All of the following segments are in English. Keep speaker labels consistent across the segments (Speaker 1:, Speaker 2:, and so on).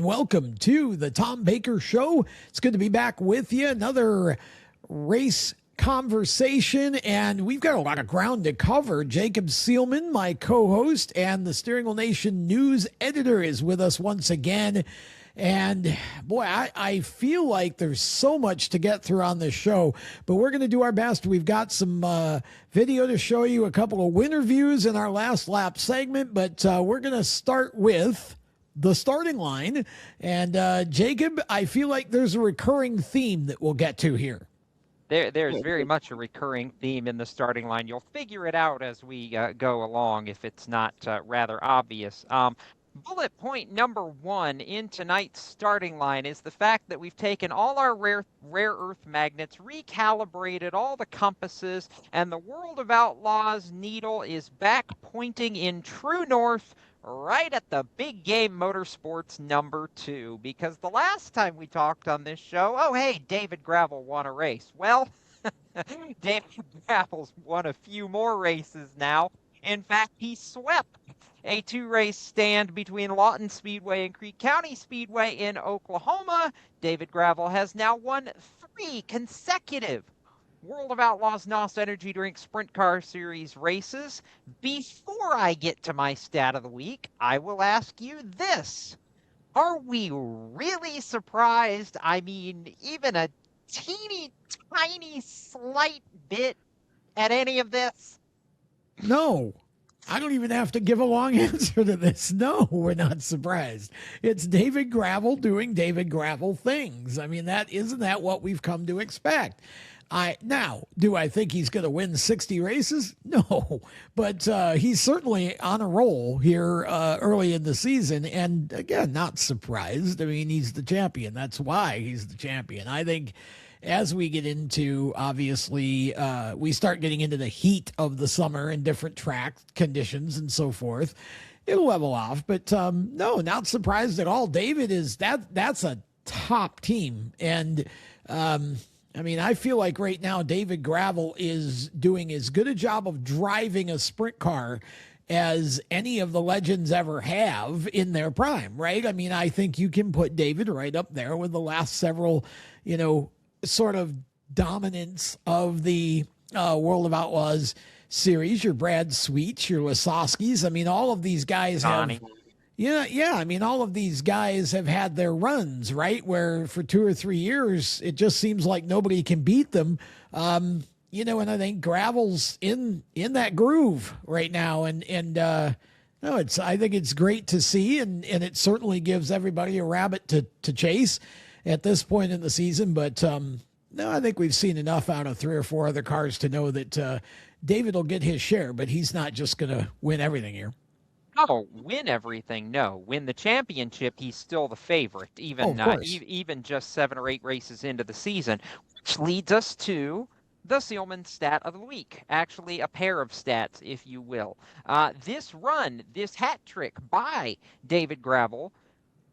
Speaker 1: and welcome to the Tom Baker Show. It's good to be back with you. Another race conversation, and we've got a lot of ground to cover. Jacob Seelman, my co-host and the Steering Wheel Nation news editor, is with us once again. And boy, I feel like there's so much to get through on this show, but we're going to do our best. We've got some video to show you, a couple of winner views in our last lap segment, but we're going to start with the starting line. And Jacob, I feel like there's a recurring theme that we'll get to here.
Speaker 2: There's very much a recurring theme in the starting line. You'll figure it out as we go along if it's not rather obvious. Bullet point number one in tonight's starting line is the fact that we've taken all our rare earth magnets, recalibrated all the compasses, and the World of Outlaws needle is back pointing in true north, right at the Big Game Motorsports number 2. Because the last time we talked on this show, oh hey, David Gravel won a race. Well, David Gravel's won a few more races now. In fact, he swept a 2-race stand between Lawton Speedway and Creek County Speedway in Oklahoma. David Gravel has now won 3 consecutive World of Outlaws NOS Energy Drink Sprint Car Series races. Before I get to my stat of the week, I will ask you this. Are we really surprised? I mean, even a teeny tiny slight bit at any of this?
Speaker 1: No. I don't even have to give a long answer to this. No, we're not surprised. It's David Gravel doing David Gravel things. I mean, isn't that what we've come to expect? Now, do I think he's going to win 60 races? No, but he's certainly on a roll here early in the season. And again, not surprised. I mean, he's the champion. That's why he's the champion. I think as we get into, obviously, we start getting into the heat of the summer and different track conditions and so forth, it'll level off. But no, not surprised at all. David that's a top team. And I mean, I feel like right now David Gravel is doing as good a job of driving a sprint car as any of the legends ever have in their prime, right? I mean, I think you can put David right up there with the last several, sort of dominance of the World of Outlaws series, your Brad Sweets, your Lasowskis. I mean, all of these guys have, I mean, all of these guys have had their runs, right? Where for 2 or 3 years, it just seems like nobody can beat them. And I think Gravel's in that groove right now. And no, I think it's great to see. And it certainly gives everybody a rabbit to chase at this point in the season. But no, I think we've seen enough out of 3 or 4 other cars to know that David will get his share, but he's not just going to win everything here.
Speaker 2: No, win everything. No, win the championship. He's still the favorite, even just 7 or 8 races into the season, which leads us to the Seelman stat of the week. Actually, a pair of stats, if you will. This hat trick by David Gravel,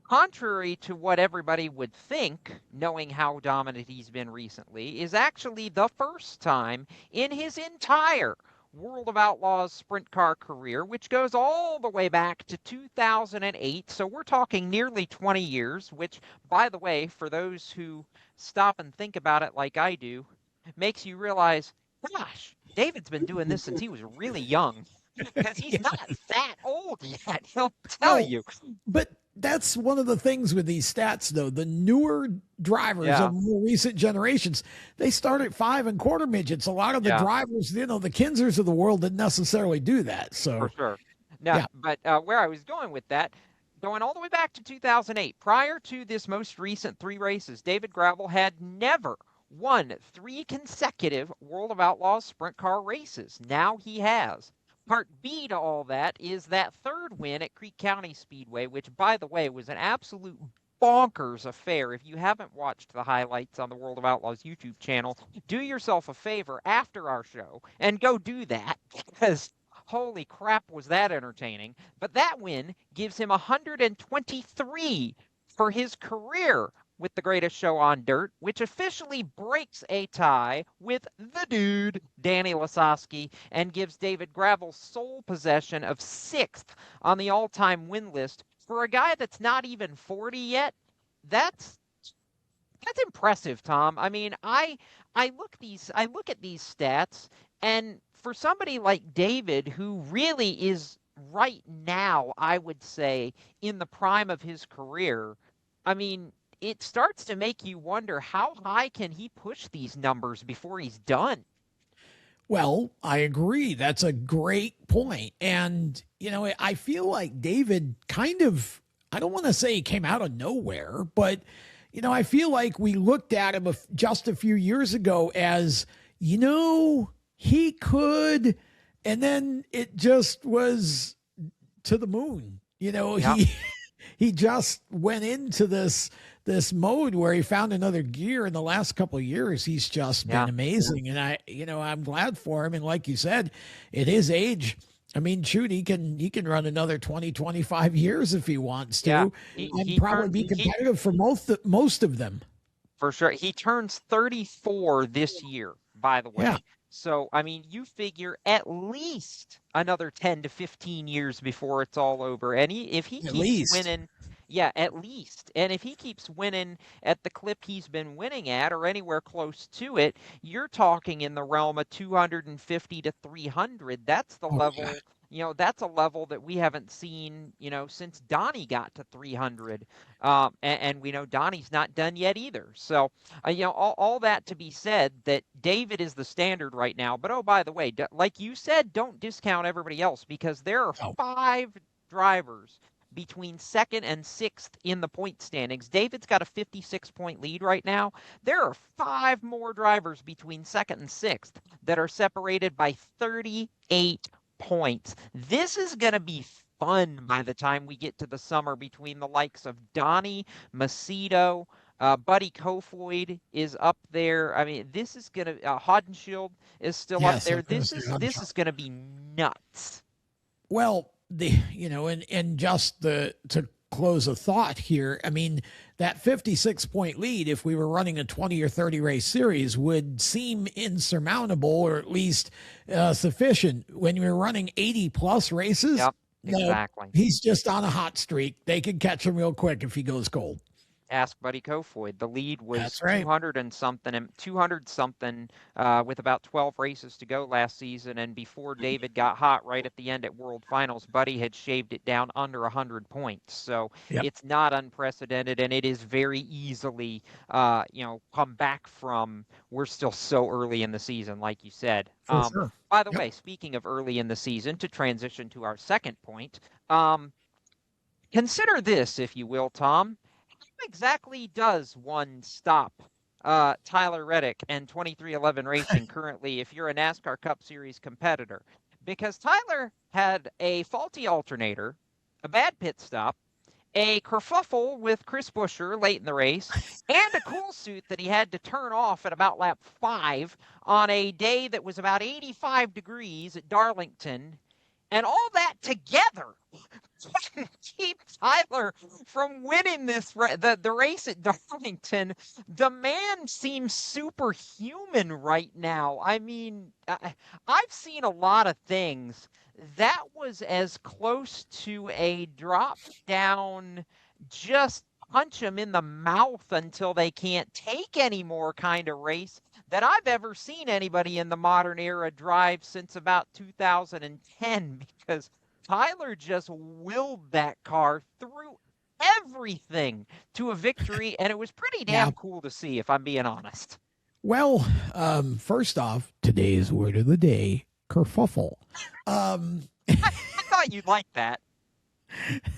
Speaker 2: contrary to what everybody would think, knowing how dominant he's been recently, is actually the first time in his entire World of Outlaws sprint car career, which goes all the way back to 2008. So we're talking nearly 20 years, which, by the way, for those who stop and think about it like I do, makes you realize, gosh, David's been doing this since he was really young. Because he's not that old yet, he'll tell you.
Speaker 1: But that's one of the things with these stats, though. The newer drivers of more recent generations, they start at 5 and quarter midgets. A lot of the drivers, the Kinsers of the world didn't necessarily do that. So
Speaker 2: for sure. Now, but where I was going with that, going all the way back to 2008, prior to this most recent 3 races, David Gravel had never won 3 consecutive World of Outlaws sprint car races. Now he has. Part B to all that is that 3rd win at Creek County Speedway, which, by the way, was an absolute bonkers affair. If you haven't watched the highlights on the World of Outlaws YouTube channel, do yourself a favor after our show and go do that, because holy crap was that entertaining. But that win gives him 123 for his career with the greatest show on dirt, which officially breaks a tie with the dude, Danny Lasowski, and gives David Gravel sole possession of 6th on the all-time win list for a guy that's not even 40 yet, that's impressive, Tom. I mean, I look at these stats, and for somebody like David, who really is right now, I would say, in the prime of his career, I mean, it starts to make you wonder, how high can he push these numbers before he's done?
Speaker 1: Well, I agree. That's a great point. And, I feel like David kind of, I don't want to say he came out of nowhere, but, I feel like we looked at him just a few years ago as, he could, and then it just was to the moon.
Speaker 2: Yep.
Speaker 1: He just went into this mode where he found another gear. In the last couple of years, he's just been amazing. And I'm glad for him. And like you said, at his age, I mean, shoot, he can run another 20, 25 years if he wants to, and probably be competitive for most of them.
Speaker 2: For sure. He turns 34 this year, by the way.
Speaker 1: Yeah.
Speaker 2: So, I mean, you figure at least another 10 to 15 years before it's all over. And if he keeps winning, at least. And if he keeps winning at the clip he's been winning at, or anywhere close to it, you're talking in the realm of 250 to 300. That's the level. That's a level that we haven't seen, since Donnie got to 300. And we know Donnie's not done yet either. So, all that to be said, that David is the standard right now. But, oh, by the way, like you said, don't discount everybody else, because there are 5 drivers between second and sixth in the point standings. David's got a 56-point lead right now. There are 5 more drivers between second and sixth that are separated by 38 points. This is going to be fun by the time we get to the summer, between the likes of Donnie, Macedo, Buddy Kofoid is up there. I mean, this is going to, Hodenshield is still up there. This is going to be nuts.
Speaker 1: Well, and just to close a thought here, I mean, that 56-point lead, if we were running a 20 or 30 race series, would seem insurmountable, or at least sufficient. When you're running 80 plus races,
Speaker 2: yep, exactly.
Speaker 1: He's just on a hot streak. They can catch him real quick if he goes cold.
Speaker 2: Ask Buddy Kofoid. The lead was
Speaker 1: right.
Speaker 2: 200 something with about 12 races to go last season. And before David got hot right at the end at World Finals, Buddy had shaved it down under 100 points. So It's not unprecedented, and it is very easily, come back from. We're still so early in the season, like you said.
Speaker 1: Sure.
Speaker 2: By the way, speaking of early in the season, to transition to our second point, consider this, if you will, Tom. Exactly does one stop Tyler Reddick and 2311 Racing currently, if you're a NASCAR Cup Series competitor? Because Tyler had a faulty alternator, a bad pit stop, a kerfuffle with Chris Buescher late in the race, and a cool suit that he had to turn off at about lap 5 on a day that was about 85 degrees at Darlington. And all that together keep Tyler from winning the race at Darlington. The man seems superhuman right now. I mean, I've seen a lot of things. That was as close to a drop down, just punch them in the mouth until they can't take any more kind of race that I've ever seen anybody in the modern era drive since about 2010, because Tyler just willed that car through everything to a victory, and it was pretty damn cool to see, if I'm being honest.
Speaker 1: Well, first off, today's word of the day, kerfuffle.
Speaker 2: I thought you'd like that.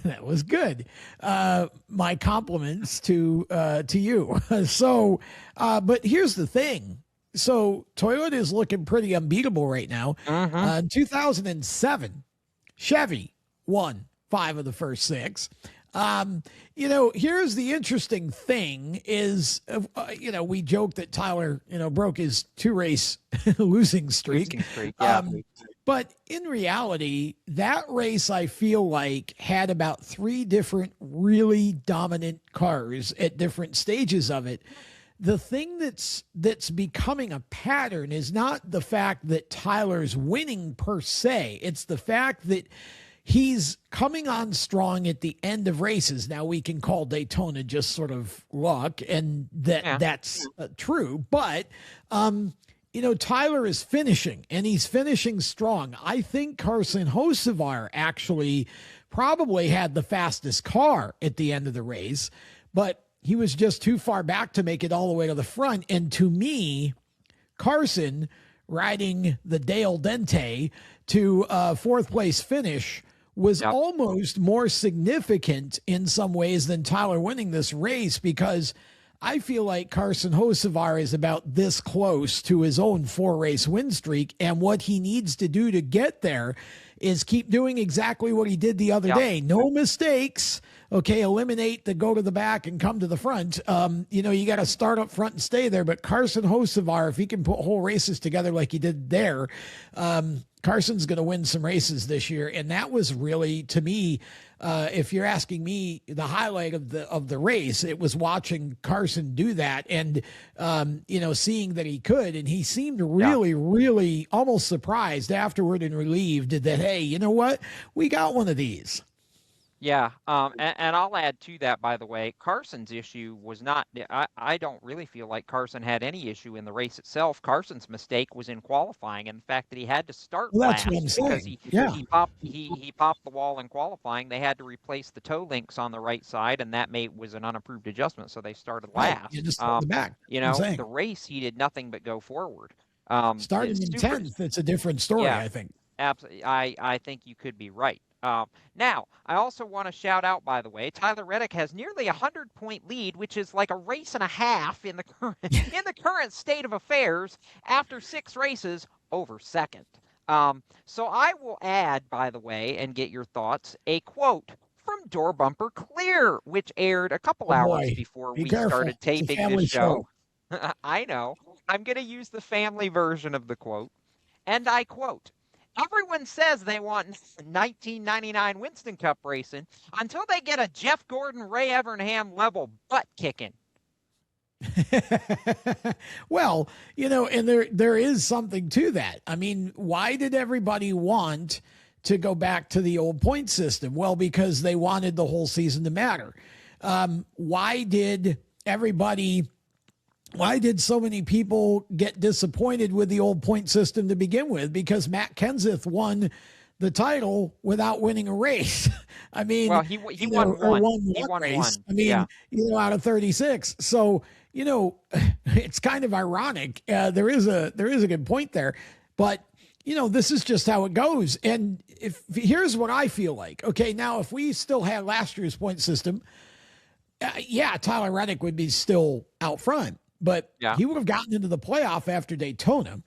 Speaker 1: That was good. My compliments to you. So, but here's the thing. So Toyota is looking pretty unbeatable right now. In 2007, Chevy won 5 of the first 6. Here's the interesting thing is, we joke that Tyler, broke his 2-race losing streak. But in reality, that race, I feel like, had about 3 different really dominant cars at different stages of it. The thing that's becoming a pattern is not the fact that Tyler's winning per se. It's the fact that he's coming on strong at the end of races. Now we can call Daytona just sort of luck, and that's true. But Tyler is finishing, and he's finishing strong. I think Carson Hocevar actually probably had the fastest car at the end of the race, but he was just too far back to make it all the way to the front. And to me, Carson riding the Dale Dente to fourth place finish was almost more significant in some ways than Tyler winning this race, because I feel like Carson Hocevar is about this close to his own 4-race win streak. And what he needs to do to get there is keep doing exactly what he did the other day. No mistakes. Okay, eliminate the go to the back and come to the front. You got to start up front and stay there. But Carson Hocevar, if he can put whole races together like he did there, Carson's going to win some races this year. And that was really, to me, if you're asking me, the highlight of the race, it was watching Carson do that and, seeing that he could. And he seemed really, really almost surprised afterward and relieved that, hey, you know what? We got one of these.
Speaker 2: Yeah, and I'll add to that, by the way, Carson's issue was not, I don't really feel like Carson had any issue in the race itself. Carson's mistake was in qualifying, and the fact that he had to start last because he popped the wall in qualifying. They had to replace the toe links on the right side, and that was an unapproved adjustment, so they started last.
Speaker 1: You just the back.
Speaker 2: The race, he did nothing but go forward.
Speaker 1: Starting in 10th, it's a different story, I think.
Speaker 2: Absolutely. I think you could be right. Now, I also want to shout out, by the way, Tyler Reddick has nearly 100-point lead, which is like a race and a half in the current state of affairs after 6 races over second. So I will add, by the way, and get your thoughts, a quote from Door Bumper Clear, which aired a couple hours before we started taping this show. I know. I'm going to use the family version of the quote, and I quote, "Everyone says they want 1999 Winston Cup racing until they get a Jeff Gordon, Ray Evernham level butt kicking."
Speaker 1: Well, and there is something to that. I mean, why did everybody want to go back to the old point system? Well, because they wanted the whole season to matter. Why did so many people get disappointed with the old point system to begin with? Because Matt Kenseth won the title without winning a race. I mean,
Speaker 2: well, he won one race.
Speaker 1: I mean, out of 36. So, it's kind of ironic. There is a good point there, but this is just how it goes. And here's what I feel like. Okay, now if we still had last year's point system, Tyler Reddick would be still out front. But he would have gotten into the playoff after Daytona.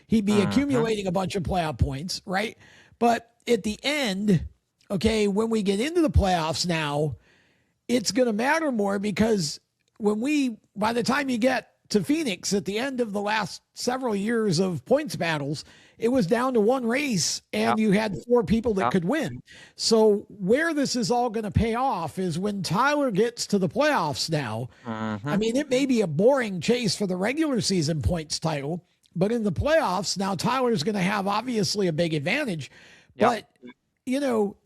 Speaker 1: He'd be accumulating a bunch of playoff points, right? But at the end, okay, when we get into the playoffs now, it's going to matter more, because by the time you get to Phoenix at the end of the last several years of points battles, it was down to one race and you had 4 people that could win. So where this is all going to pay off is when Tyler gets to the playoffs now. I mean, it may be a boring chase for the regular season points title, but in the playoffs now, Tyler's going to have obviously a big advantage, but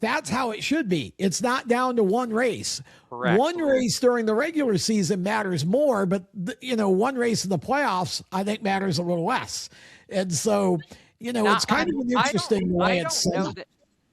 Speaker 1: that's how it should be. It's not down to one race.
Speaker 2: Correct.
Speaker 1: One race during the regular season matters more, but one race in the playoffs, I think, matters a little less. And so, it's kind of an interesting way it's set up.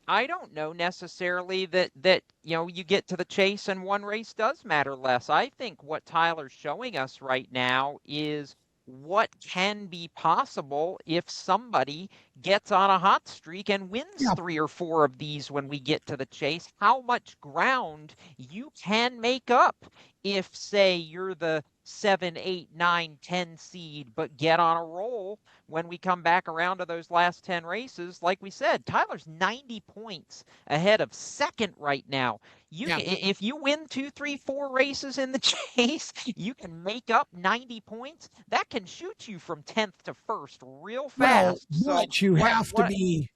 Speaker 2: I don't know necessarily that you get to the chase and one race does matter less. I think what Tyler's showing us right now is what can be possible if somebody gets on a hot streak and wins 3 or 4 of these when we get to the chase. How much ground you can make up if, say, you're the 7, 8, 9, 10 seed, but get on a roll when we come back around to those last 10 races. Like we said, Tyler's 90 points ahead of second right now. If you win 2, 3, 4 races in the chase, you can make up 90 points. That can shoot you from 10th to 1st real fast.
Speaker 1: Well, but you have to be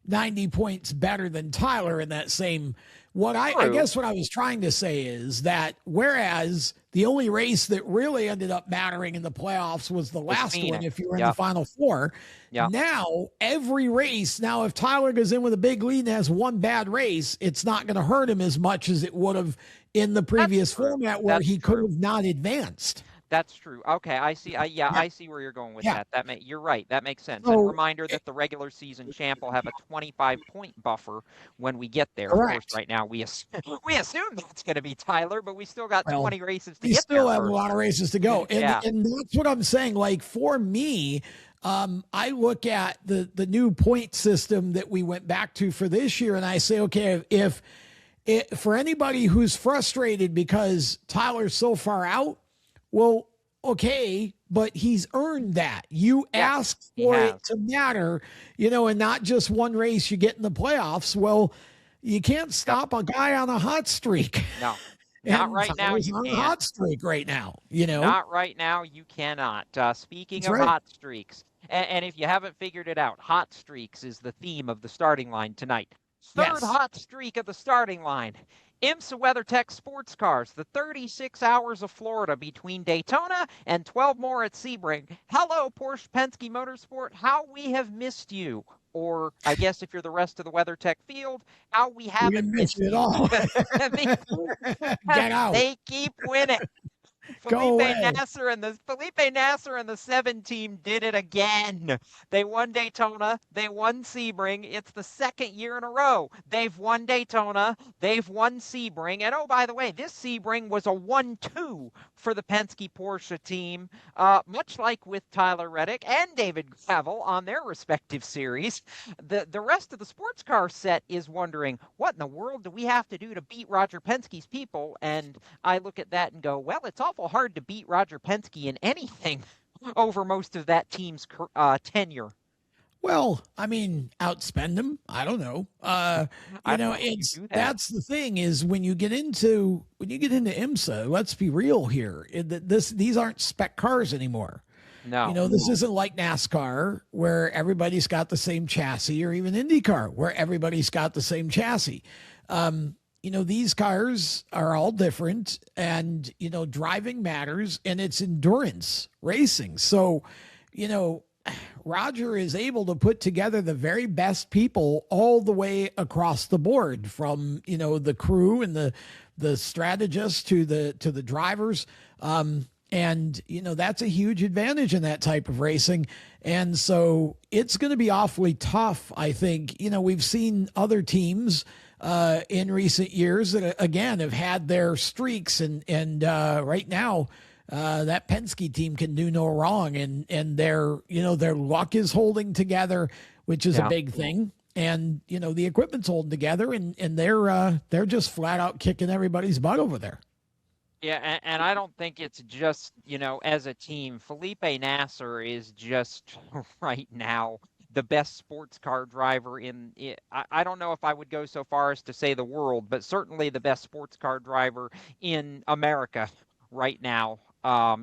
Speaker 1: 90 points better than Tyler in that same. I guess what I was trying to say is that whereas the only race that really ended up mattering in the playoffs was the last one, if you were in the Final Four, now every race, now if Tyler goes in with a big lead and has one bad race, it's not going to hurt him as much as it would have in the previous format where he could have not advanced.
Speaker 2: That's true. Okay, I see. I see where you're going with that. You're right. That makes sense. And reminder that the regular season champ will have a 25-point buffer when we get there.
Speaker 1: Correct.
Speaker 2: Of course, right now we assume that's going to be Tyler, but we still got 20 races to get there.
Speaker 1: We still have a lot of races to go. And that's what I'm saying. Like for me, I look at the new point system that we went back to for this year, and I say, okay, for anybody who's frustrated because Tyler's so far out, well, okay, but he's earned that. You asked for it to matter, and not just one race you get in the playoffs. Well, you can't stop a guy on a hot streak.
Speaker 2: No, not right now.
Speaker 1: He's on a hot streak right now,
Speaker 2: Not right now. You cannot. Speaking of hot streaks, and if you haven't figured it out, hot streaks is the theme of the starting line tonight. Third hot streak of the starting line. IMSA WeatherTech Sports Cars, the 36 hours of Florida between Daytona and 12 more at Sebring. Hello, Porsche Penske Motorsport. How we have missed you. Or I guess if you're the rest of the WeatherTech field, how we haven't missed you at all.
Speaker 1: Get out.
Speaker 2: They keep winning. Felipe Nasser and the 7 team did it again. They won Daytona. They won Sebring. It's the second year in a row. They've won Daytona. They've won Sebring. And oh, by the way, this Sebring was a 1-2 for the Penske Porsche team, much like with Tyler Reddick and David Gravel on their respective series. The rest of the sports car set is wondering, what in the world do we have to do to beat Roger Penske's people? And I look at that and go, well, it's awful hard to beat Roger Penske in anything over most of that team's tenure.
Speaker 1: Well, I mean, outspend them. I don't know. That's the thing is when you get into IMSA, let's be real here. These aren't spec cars anymore.
Speaker 2: No.
Speaker 1: This isn't like NASCAR where everybody's got the same chassis, or even IndyCar where everybody's got the same chassis. These cars are all different, and, driving matters, and it's endurance racing. So, Roger is able to put together the very best people all the way across the board, from, the crew and the strategists to the drivers. And, that's a huge advantage in that type of racing. And so it's going to be awfully tough, I think. We've seen other teams in recent years that, again, have had their streaks. And right now, that Penske team can do no wrong. And their luck is holding together, which is a big thing. And, the equipment's holding together, and they're just flat out kicking everybody's butt over there.
Speaker 2: Yeah, and I don't think it's just, as a team. Felipe Nasser is just right now the best sports car driver I don't know if I would go so far as to say the world, but certainly the best sports car driver in America right now.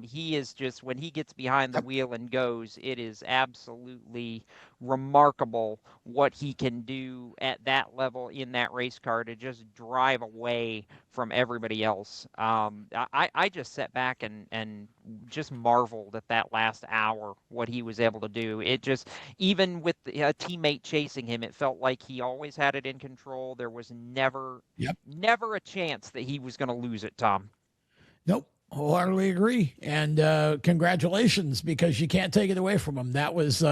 Speaker 2: He is just, when he gets behind the wheel and goes, it is absolutely remarkable what he can do at that level in that race car to just drive away from everybody else. I just sat back and just marveled at that last hour, what he was able to do. It just, even with a teammate chasing him, it felt like he always had it in control. There was never a chance that he was going to lose it, Tom.
Speaker 1: Nope. Wholeheartedly agree. And congratulations, because you can't take it away from him. That was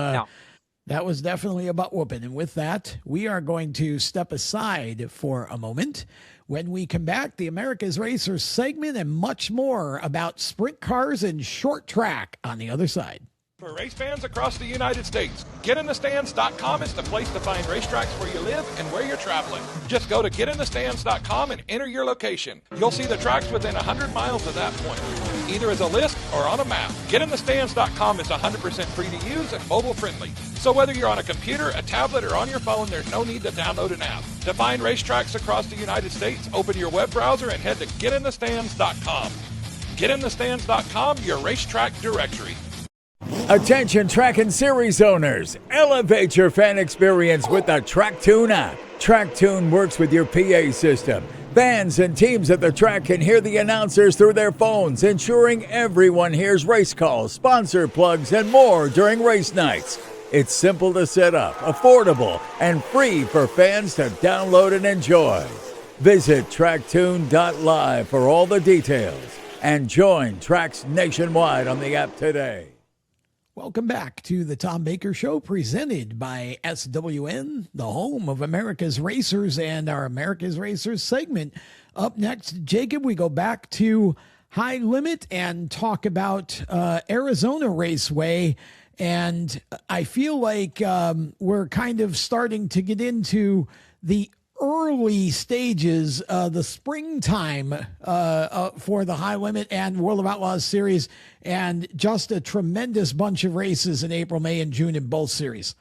Speaker 1: definitely a butt whooping. And with that, we are going to step aside for a moment. When we come back, the America's Racers segment and much more about sprint cars and short track on the other side.
Speaker 3: For race fans across the United States, GetInTheStands.com is the place to find racetracks where you live and where you're traveling. Just go to GetInTheStands.com and enter your location. You'll see the tracks within 100 miles of that point, either as a list or on a map. GetInTheStands.com is 100% free to use and mobile friendly. So whether you're on a computer, a tablet, or on your phone, there's no need to download an app. To find racetracks across the United States, open your web browser and head to GetInTheStands.com. GetInTheStands.com, your racetrack directory.
Speaker 4: Attention track and series owners, elevate your fan experience with the TrackTune app. TrackTune works with your PA system. Fans and teams at the track can hear the announcers through their phones, ensuring everyone hears race calls, sponsor plugs, and more during race nights. It's simple to set up, affordable, and free for fans to download and enjoy. Visit tracktune.live for all the details and join tracks nationwide on the app today.
Speaker 1: Welcome back to the Tom Baker Show, presented by SWN, the home of America's Racers, and our America's Racers segment. Up next, Jacob, we go back to High Limit and talk about Arizona Raceway. And I feel like we're kind of starting to get into the early stages, the springtime for the High Limit and World of Outlaws series, and just a tremendous bunch of races in April, May, and June in both series.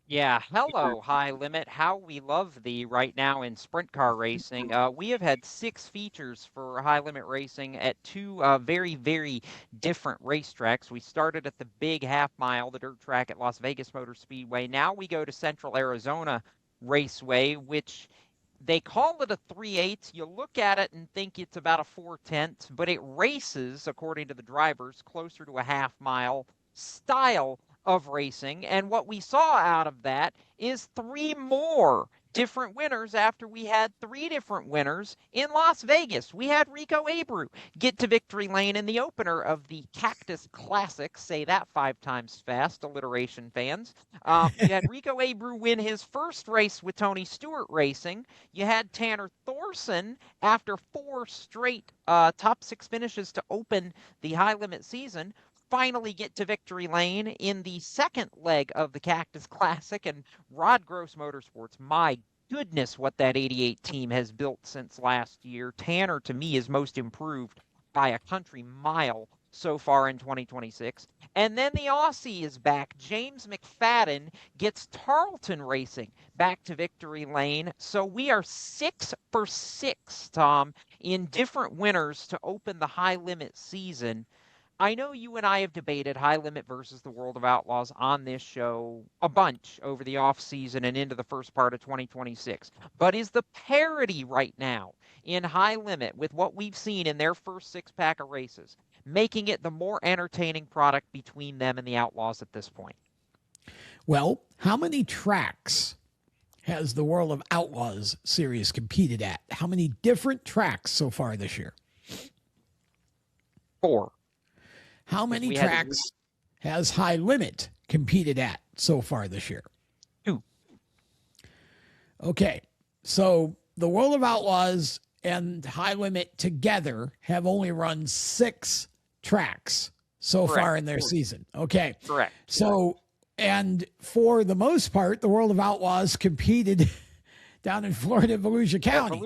Speaker 2: Yeah, hello, High Limit. How we love thee right now in sprint car racing. We have had 6 features for High Limit racing at 2 very, very different racetracks. We started at the big half mile, the dirt track at Las Vegas Motor Speedway. Now we go to Central Arizona Raceway, which they call it a 3/8. You look at it and think it's about a 4/10, but it races, according to the drivers, closer to a half mile style of racing. And what we saw out of that is 3 more different winners after we had 3 different winners in Las Vegas. We had Rico Abreu get to victory lane in the opener of the Cactus Classic. Say that 5 times fast, alliteration fans. You had Rico Abreu win his first race with Tony Stewart Racing. You had Tanner Thorson, after 4 straight top 6 finishes to open the High Limit season, finally get to victory lane in the second leg of the Cactus Classic. And Rod Gross Motorsports, my goodness, what that 88 team has built since last year. Tanner, to me, is most improved by a country mile so far in 2026. And then the Aussie is back. James McFadden gets Tarleton Racing back to victory lane. So we are 6 for 6, Tom, in different winners to open the High Limit season. I know you and I have debated High Limit versus the World of Outlaws on this show a bunch over the offseason and into the first part of 2026. But is the parity right now in High Limit with what we've seen in their first 6-pack of races making it the more entertaining product between them and the Outlaws at this point?
Speaker 1: Well, how many tracks has the World of Outlaws series competed at? How many different tracks so far this year?
Speaker 2: 4.
Speaker 1: How many tracks has High Limit competed at so far this year?
Speaker 2: 2.
Speaker 1: Okay, so the World of Outlaws and High Limit together have only run 6 tracks so far in their season. Okay.
Speaker 2: Correct.
Speaker 1: So, and for the most part, the World of Outlaws competed down in Florida, Volusia County,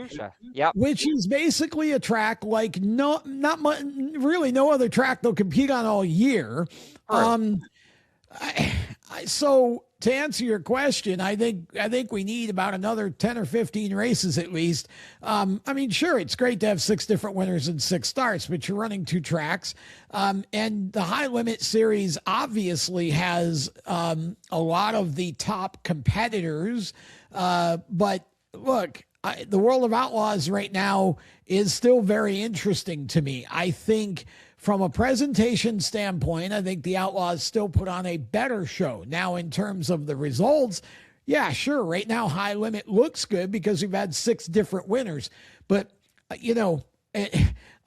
Speaker 2: yep,
Speaker 1: which is basically a track like really no other track they'll compete on all year. So to answer your question, I think we need about another 10 or 15 races at least. I mean, sure, it's great to have 6 different winners and 6 starts, but you're running 2 tracks. And the High Limit series obviously has a lot of the top competitors. But look, the World of Outlaws right now is still very interesting to me. I think from a presentation standpoint, I think the Outlaws still put on a better show. Now, in terms of the results, yeah, sure. Right now, High Limit looks good because we've had 6 different winners. But, you know,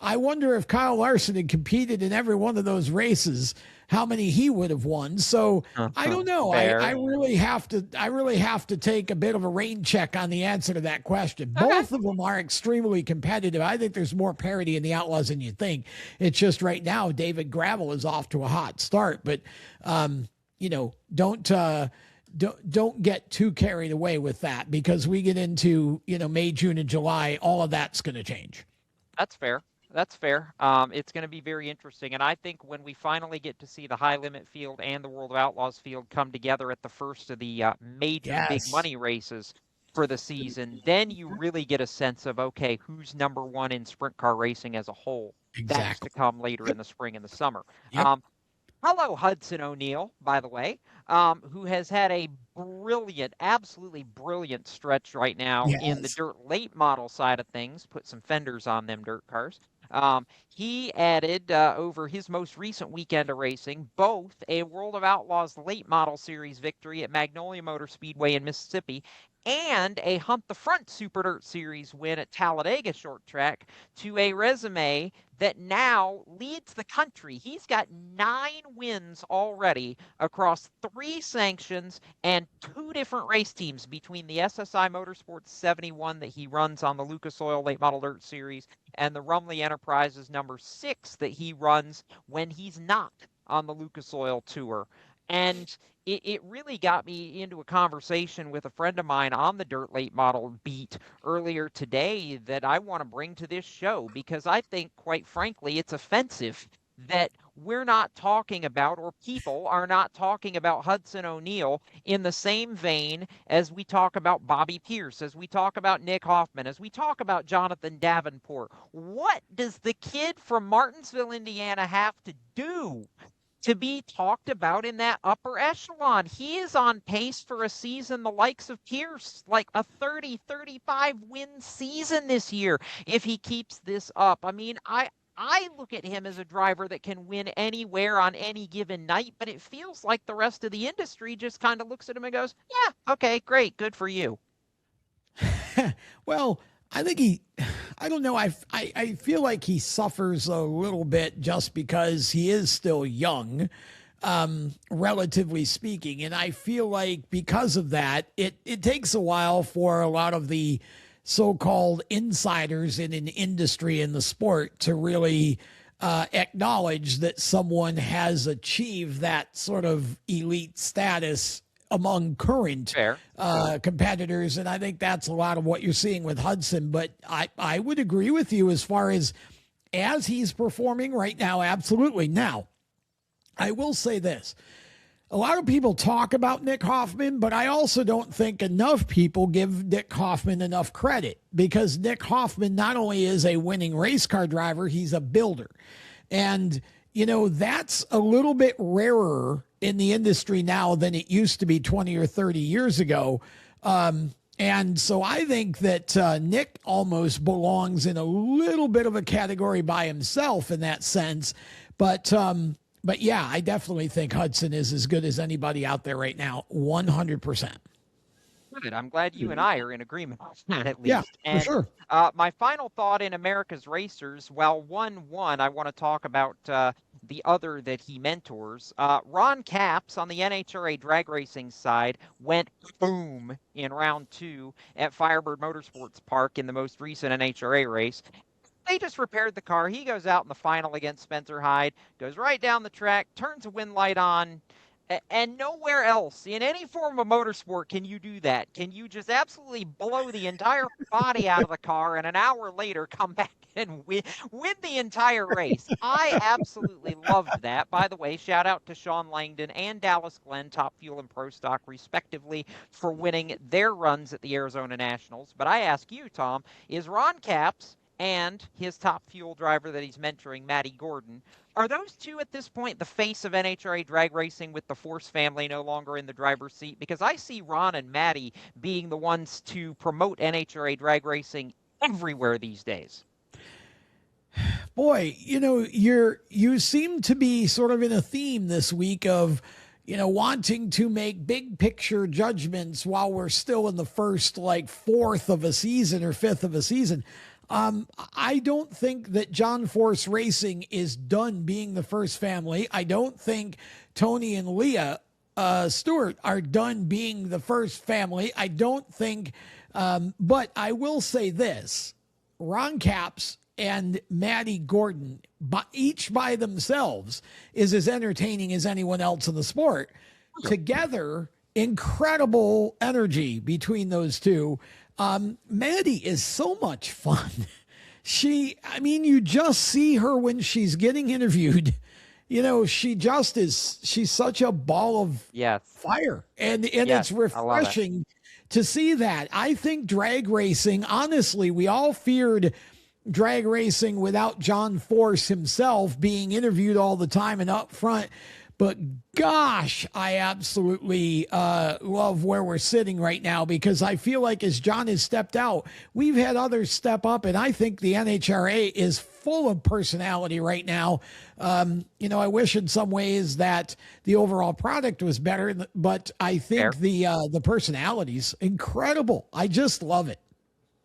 Speaker 1: I wonder if Kyle Larson had competed in every one of those races, how many he would have won. So I don't know. I really have to take a bit of a rain check on the answer to that question. Both of them are extremely competitive. I think there's more parity in the Outlaws than you think. It's just right now, David Gravel is off to a hot start, but you know, don't get too carried away with that, because we get into, you know, May, June, and July, all of that's going to change.
Speaker 2: That's fair. That's fair. It's going to be very interesting. And I think when we finally get to see the High Limit field and the World of Outlaws field come together at the first of the major big money races for the season, then you really get a sense of, okay, who's number 1 in sprint car racing as a whole.
Speaker 1: Exactly.
Speaker 2: That's to come later in the spring and the summer. Hello, Hudson O'Neal, by the way, who has had a brilliant, absolutely brilliant stretch right now in the
Speaker 1: Yes.
Speaker 2: dirt late model side of things. Put some fenders on them dirt cars. He added over his most recent weekend of racing both a World of Outlaws late model series victory at Magnolia Motor Speedway in Mississippi and a Hunt the Front Super Dirt Series win at Talladega Short Track to a resume that now leads the country. He's got 9 wins already across 3 sanctions and 2 different race teams between the SSI Motorsports 71 that he runs on the Lucas Oil Late Model Dirt Series and the Rumley Enterprises number 6 that he runs when he's not on the Lucas Oil Tour. And it really got me into a conversation with a friend of mine on the dirt late model beat earlier today that I want to bring to this show because I think, quite frankly, it's offensive that we're not talking about, or people are not talking about Hudson O'Neal in the same vein as we talk about Bobby Pierce, as we talk about Nick Hoffman, as we talk about Jonathan Davenport. What does the kid from Martinsville, Indiana have to do to be talked about in that upper echelon? He is on pace for a season the likes of Pierce, like a 30, 35 win season this year if he keeps this up. I mean, I look at him as a driver that can win anywhere on any given night, but it feels like the rest of the industry just kind of looks at him and goes, yeah, okay, great, good for you.
Speaker 1: Well, I think I don't know. I feel like he suffers a little bit just because he is still young, relatively speaking. And I feel like because of that, it takes a while for a lot of the so-called insiders in an industry in the sport to really acknowledge that someone has achieved that sort of elite status among current competitors. And I think that's a lot of what you're seeing with Hudson. But I would agree with you as far as he's performing right now. Absolutely. Now, I will say this. A lot of people talk about Nick Hoffman, but I also don't think enough people give Nick Hoffman enough credit because Nick Hoffman not only is a winning race car driver, he's a builder. And, you know, that's a little bit rarer in the industry now than it used to be 20 or 30 years ago. And so I think that Nick almost belongs in a little bit of a category by himself in that sense. But yeah, I definitely think Hudson is as good as anybody out there right now, 100%.
Speaker 2: Good. I'm glad you and I are in agreement on that at least.
Speaker 1: Yeah,
Speaker 2: and,
Speaker 1: for sure.
Speaker 2: My final thought in America's Racers, well, one, I want to talk about the other that he mentors. Ron Capps on the NHRA drag racing side went boom in round 2 at Firebird Motorsports Park in the most recent NHRA race. They just repaired the car. He goes out in the final against Spencer Hyde, goes right down the track, turns a wind light on, and nowhere else in any form of motorsport can you do that. Can you just absolutely blow the entire body out of the car and an hour later come back and win the entire race? I absolutely loved that. By the way, shout out to Sean Langdon and Dallas Glenn, Top Fuel and Pro Stock, respectively, for winning their runs at the Arizona Nationals. But I ask you, Tom, is Ron Capps and his Top Fuel driver that he's mentoring, Matty Gordon, are those two at this point the face of NHRA drag racing with the Force family no longer in the driver's seat? Because I see Ron and Matty being the ones to promote NHRA drag racing everywhere these days.
Speaker 1: Boy, you know, you seem to be sort of in a theme this week of, you know, wanting to make big picture judgments while we're still in the first, like, 4th of a season or 5th of a season. I don't think that John Force Racing is done being the first family. I don't think Tony and Leah Stewart are done being the first family. I don't think, but I will say this, Ron Capps and Matty Gordon, each by themselves, is as entertaining as anyone else in the sport. Together, incredible energy between those two. Maddie is so much fun. You just see her when she's getting interviewed. You know, she's such a ball of fire. And it's refreshing to see that. I think drag racing, honestly, we all feared drag racing without John Force himself being interviewed all the time and up front. But gosh, I absolutely love where we're sitting right now, because I feel like as John has stepped out, we've had others step up, and I think the NHRA is full of personality right now. I wish in some ways that the overall product was better, but I think the personality's incredible. I just love it.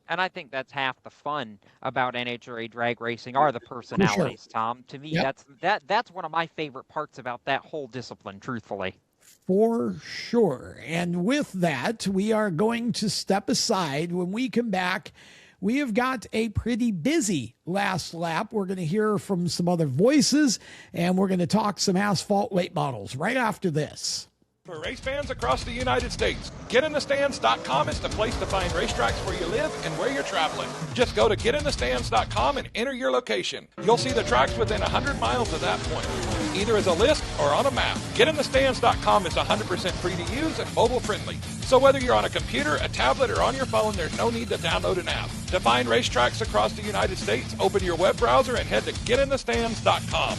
Speaker 2: And I think that's half the fun about NHRA drag racing are the personalities, Tom. To me, that's one of my favorite parts about that whole discipline, truthfully.
Speaker 1: For sure. And with that, we are going to step aside. When we come back, we have got a pretty busy last lap. We're going to hear from some other voices, and we're going to talk some asphalt late models right after this.
Speaker 3: For race fans across the United States, GetInTheStands.com is the place to find racetracks where you live and where you're traveling. Just go to GetInTheStands.com and enter your location. You'll see the tracks within 100 miles of that point, either as a list or on a map. GetInTheStands.com is 100% free to use and mobile friendly. So whether you're on a computer, a tablet, or on your phone, there's no need to download an app. To find racetracks across the United States, open your web browser and head to GetInTheStands.com.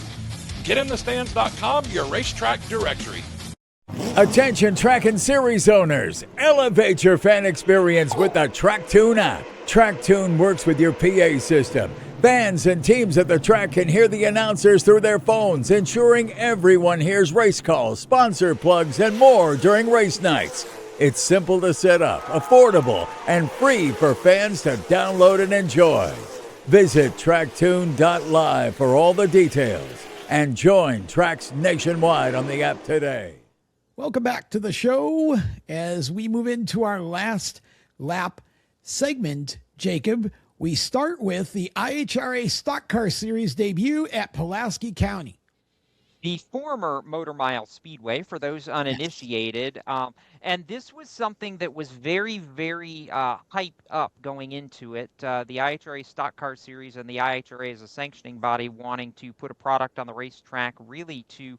Speaker 3: GetInTheStands.com, your racetrack directory.
Speaker 4: Attention track and series owners, elevate your fan experience with the TrackTune app. TrackTune works with your PA system. Fans and teams at the track can hear the announcers through their phones, ensuring everyone hears race calls, sponsor plugs, and more during race nights. It's simple to set up, affordable, and free for fans to download and enjoy. Visit tracktune.live for all the details and join tracks nationwide on the app today.
Speaker 1: Welcome back to the show as we move into our last lap segment, Jacob. We start with the IHRA Stock Car Series debut at Pulaski County.
Speaker 2: The former Motor Mile Speedway, for those uninitiated. And this was something that was very, very hyped up going into it. The IHRA Stock Car Series and the IHRA as a sanctioning body wanting to put a product on the racetrack really to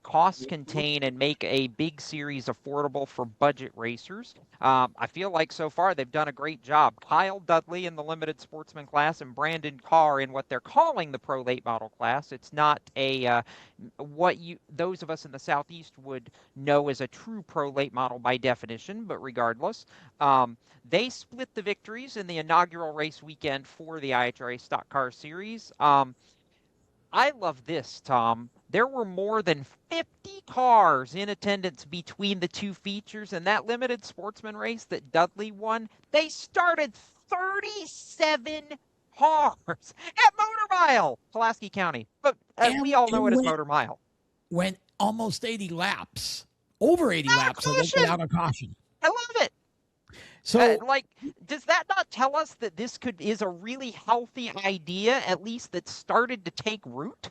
Speaker 2: cost contain and make a big series affordable for budget racers. I feel like so far they've done a great job. Kyle Dudley in the limited sportsman class and Brandon Carr in what they're calling the pro late model class. It's not a what those of us in the Southeast would know as a true pro late model by definition, but regardless, they split the victories in the inaugural race weekend for the IHRA Stock Car Series. I love this, Tom. There were more than 50 cars in attendance between the two features, and that limited sportsman race that Dudley won, they started 37 cars at Motor Mile, Pulaski County. But we all know it as Motor Mile.
Speaker 1: Went almost 80 laps, over 80 laps without a caution.
Speaker 2: I love it.
Speaker 1: So,
Speaker 2: does that not tell us that this is a really healthy idea, at least that started to take root?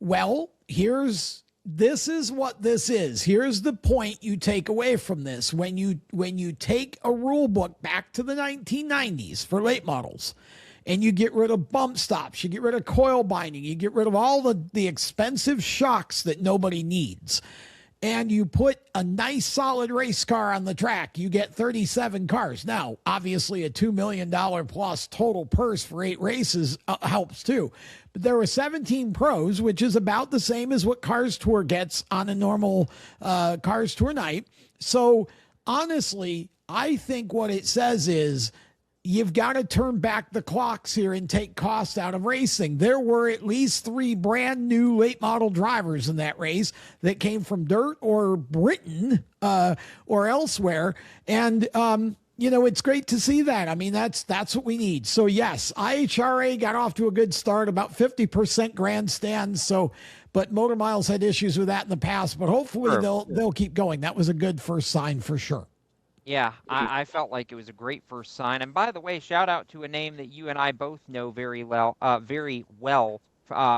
Speaker 1: Well, this is what this is. Here's the point you take away from this. When you take a rule book back to the 1990s for late models, and you get rid of bump stops, you get rid of coil binding, you get rid of all the expensive shocks that nobody needs, and you put a nice solid race car on the track, you get 37 cars. Now, obviously a $2 million plus total purse for 8 races helps too. But there were 17 pros, which is about the same as what Cars Tour gets on a normal Cars Tour night. So honestly, I think what it says is, you've got to turn back the clocks here and take cost out of racing. There were at least 3 brand new late model drivers in that race that came from dirt or Britain or elsewhere. And, it's great to see that. I mean, that's what we need. So yes, IHRA got off to a good start, about 50% grandstands. But Motor Miles had issues with that in the past, but hopefully they'll keep going. That was a good first sign for sure.
Speaker 2: Yeah, I felt like it was a great first sign. And by the way, shout out to a name that you and I both know very well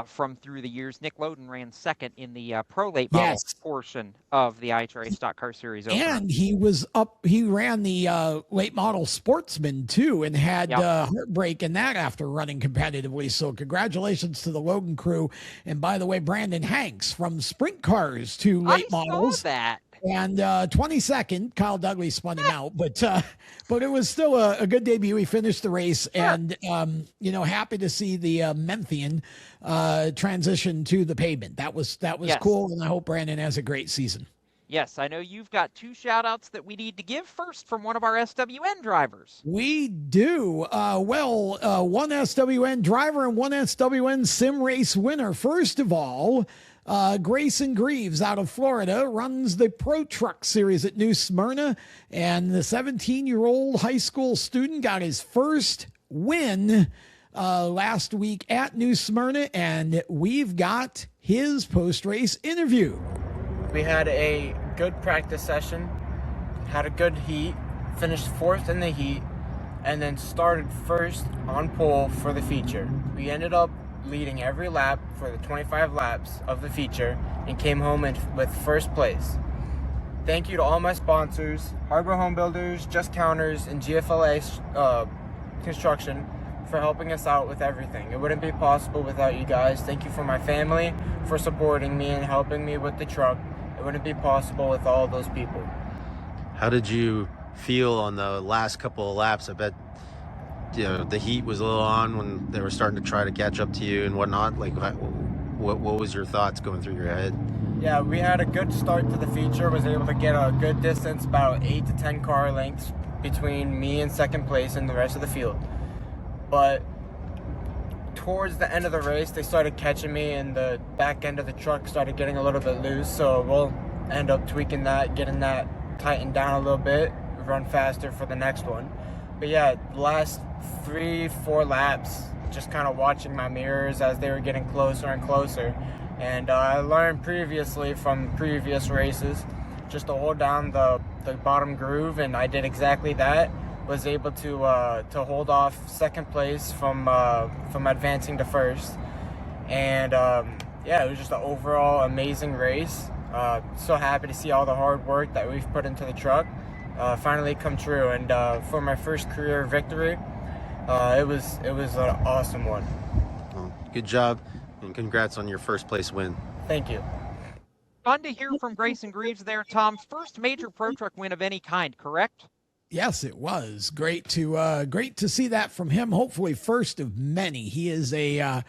Speaker 2: from through the years. Nick Loden ran second in the pro late model portion of the IHRA Stock Car Series opener.
Speaker 1: And he ran the late model sportsman too, and had heartbreak in that after running competitively. So congratulations to the Logan crew. And by the way, Brandon Hanks from sprint cars to late models.
Speaker 2: Saw that.
Speaker 1: And 22nd, Kyle Dudley spun him out, but it was still a good debut. He finished the race, and happy to see the Memphian transition to the pavement. That was
Speaker 2: Yes.
Speaker 1: cool, and I hope Brandon has a great season.
Speaker 2: Yes, I know you've got 2 shout-outs that we need to give. First, from one of our SWN drivers.
Speaker 1: We do. One SWN driver and one SWN sim race winner. First of all, Grayson Greaves out of Florida runs the Pro Truck Series at New Smyrna, and the 17-year-old high school student got his first win last week at New Smyrna, and we've got his post-race interview.
Speaker 5: We had a good practice session, had a good heat, finished 4th in the heat, and then started first on pole for the feature. We ended up leading every lap for the 25 laps of the feature and came home with first place. Thank you to all my sponsors, Harbor Home Builders, Just Counters, and GFLA Construction for helping us out with everything. It wouldn't be possible without you guys. Thank you for my family for supporting me and helping me with the truck. It wouldn't be possible with all those people.
Speaker 6: How did you feel on the last couple of laps? I bet the heat was a little on when they were starting to try to catch up to you and whatnot. Like, what was your thoughts going through your head?
Speaker 5: Yeah, we had a good start to the feature. Was able to get a good distance, about 8 to 10 car lengths between me and second place and the rest of the field. But towards the end of the race, they started catching me, and the back end of the truck started getting a little bit loose. So we'll end up tweaking that, getting that tightened down a little bit, run faster for the next one. But yeah, the last 3-4 laps, just kind of watching my mirrors as they were getting closer and closer. And I learned previously from previous races just to hold down the bottom groove, and I did exactly that. Was able to hold off second place from advancing to first, and it was just an overall amazing race. So happy to see all the hard work that we've put into the truck finally come true, and for my first career victory, it was an awesome one.
Speaker 6: Well, good job, and congrats on your first place win.
Speaker 5: Thank you.
Speaker 2: Fun to hear from Grayson Greaves there, Tom. First major Pro Truck win of any kind, correct?
Speaker 1: Yes, it was great to see that from him. Hopefully first of many. He is a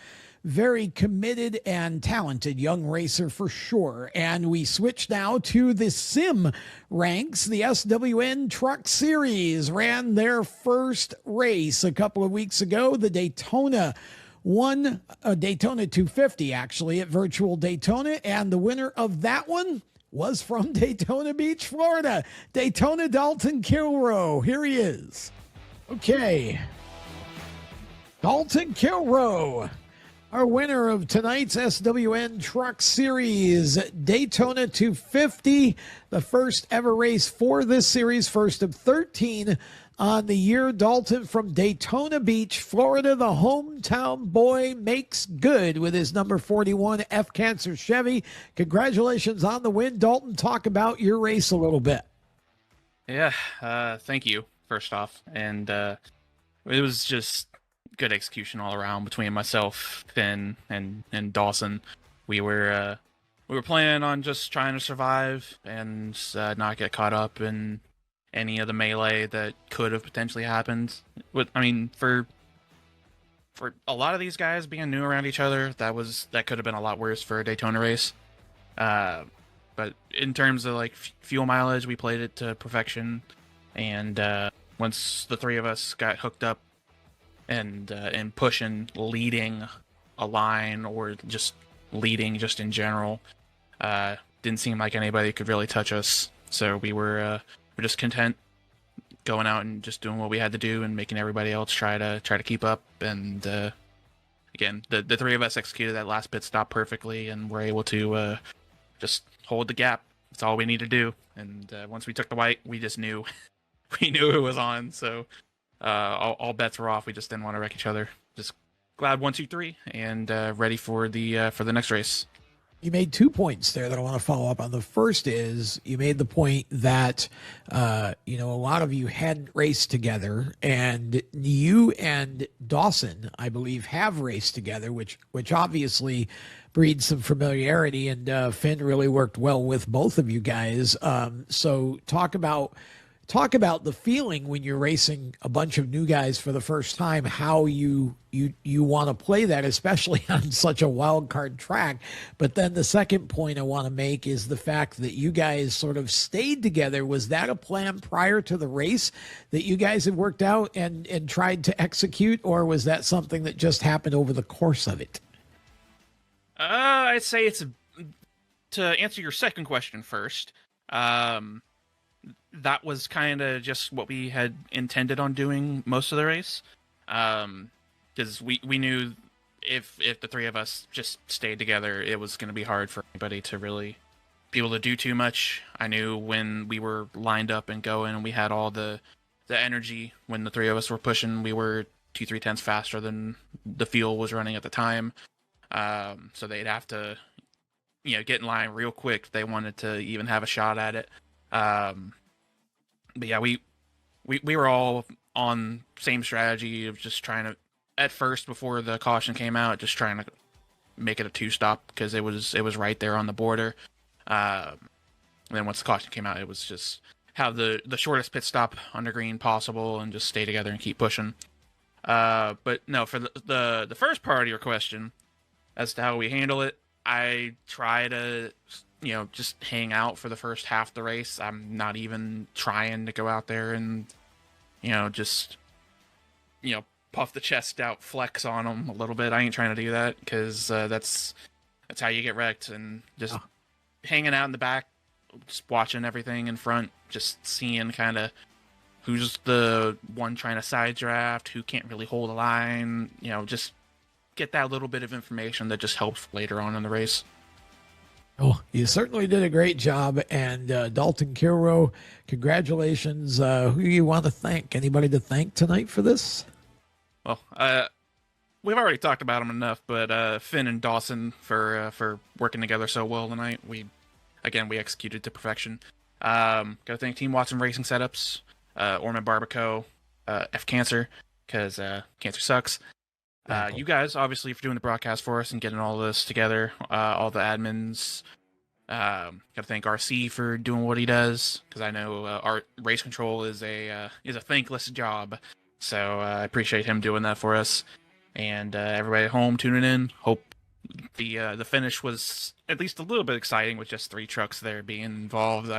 Speaker 1: very committed and talented young racer for sure. And we switch now to the sim ranks. The SWN Truck Series ran their first race a couple of weeks ago. The Daytona won a Daytona 250 actually at Virtual Daytona, and the winner of that one was from Daytona Beach, Florida. Daytona Dalton Kilroe. Here he is. Okay. Dalton Kilroe, our winner of tonight's SWN Truck Series Daytona 250, the first ever race for this series, first of 13 on the year. Dalton from Daytona Beach, Florida, the hometown boy, makes good with his number 41 F-Cancer Chevy. Congratulations on the win. Dalton, talk about your race a little bit.
Speaker 7: Yeah, thank you, first off. And it was just good execution all around between myself, Finn, and Dawson. We were planning on just trying to survive and not get caught up in any of the melee that could have potentially happened. For a lot of these guys being new around each other, that could have been a lot worse for a Daytona race. But in terms of like fuel mileage, we played it to perfection. And once the three of us got hooked up and pushing, leading a line, or just leading just in general, didn't seem like anybody could really touch us. So we're just content going out and just doing what we had to do and making everybody else try to keep up. And again, the three of us executed that last pit stop perfectly, and were able to just hold the gap. That's all we need to do. And once we took the white, we just knew we knew it was on. So all bets were off. We just didn't want to wreck each other. Just glad 1, 2, 3, and ready for the next race.
Speaker 1: You made 2 points there that I want to follow up on. The first is you made the point that, a lot of you hadn't raced together, and you and Dawson, I believe, have raced together, which obviously breeds some familiarity, and Finn really worked well with both of you guys. So talk about the feeling when you're racing a bunch of new guys for the first time, how you want to play that, especially on such a wild card track. But then the second point I want to make is the fact that you guys sort of stayed together. Was that a plan prior to the race that you guys had worked out and tried to execute, or was that something that just happened over the course of it?
Speaker 7: I'd say to answer your second question first. That was kind of just what we had intended on doing most of the race. Because we knew if the three of us just stayed together, it was going to be hard for anybody to really be able to do too much. I knew when we were lined up and going, and we had all the energy, when the three of us were pushing, we were 2-3 tenths faster than the field was running at the time. So they'd have to, get in line real quick if they wanted to even have a shot at it. But yeah, we were all on same strategy of just trying to, at first before the caution came out, just trying to make it a 2-stop because it was right there on the border. And then once the caution came out, it was just have the shortest pit stop under green possible and just stay together and keep pushing. But no, for the first part of your question as to how we handle it, I try to just hang out for the first half of the race. I'm not even trying to go out there and, just, puff the chest out, flex on them a little bit. I ain't trying to do that because that's how you get wrecked. And just hanging out in the back, just watching everything in front, just seeing kind of who's the one trying to side draft, who can't really hold a line, just get that little bit of information that just helps later on in the race.
Speaker 1: Oh, you certainly did a great job. And Dalton Kilrow, congratulations. Who you want to thank? Anybody to thank tonight for this?
Speaker 7: Well, we've already talked about them enough, but Finn and Dawson for working together so well tonight. We executed to perfection. Got to thank Team Watson Racing Setups, Orman Barbaco, F Cancer, because cancer sucks. You guys, obviously, for doing the broadcast for us and getting all this together, all the admins. Got to thank RC for doing what he does, because I know our race control is a thankless job. So I appreciate him doing that for us. And everybody at home tuning in. Hope the finish was at least a little bit exciting with just 3 trucks there being involved.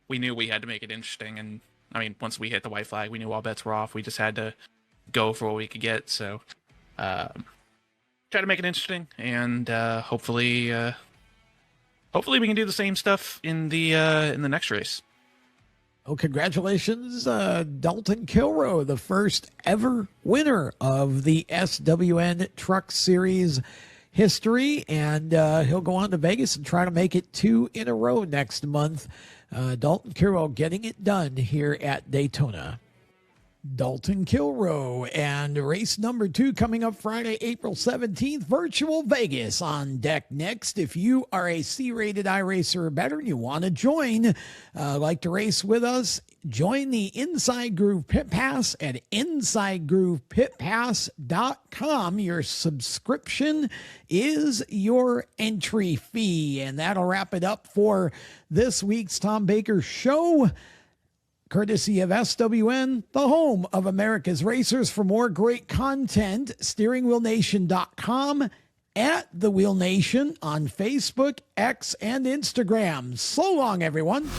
Speaker 7: We knew we had to make it interesting, and I mean, once we hit the white flag, we knew all bets were off. We just had to go for what we could get. So. Try to make it interesting, and hopefully we can do the same stuff in the next race.
Speaker 1: Oh, congratulations, Dalton Kilrow, the first ever winner of the SWN Truck Series history, and he'll go on to Vegas and try to make it 2 in a row next month. Dalton Kilrow getting it done here at Daytona. Dalton Kilrow, and race number 2 coming up Friday, April 17th, Virtual Vegas on deck next. If you are a C-rated iRacer or better and you want to join, like to race with us, join the Inside Groove Pit Pass at InsideGroovePitPass.com. Your subscription is your entry fee, and that'll wrap it up for this week's Tom Baker Show. Courtesy of SWN, the home of America's racers. For more great content, steeringwheelnation.com, at The Wheel Nation on Facebook, X, and Instagram. So long, everyone.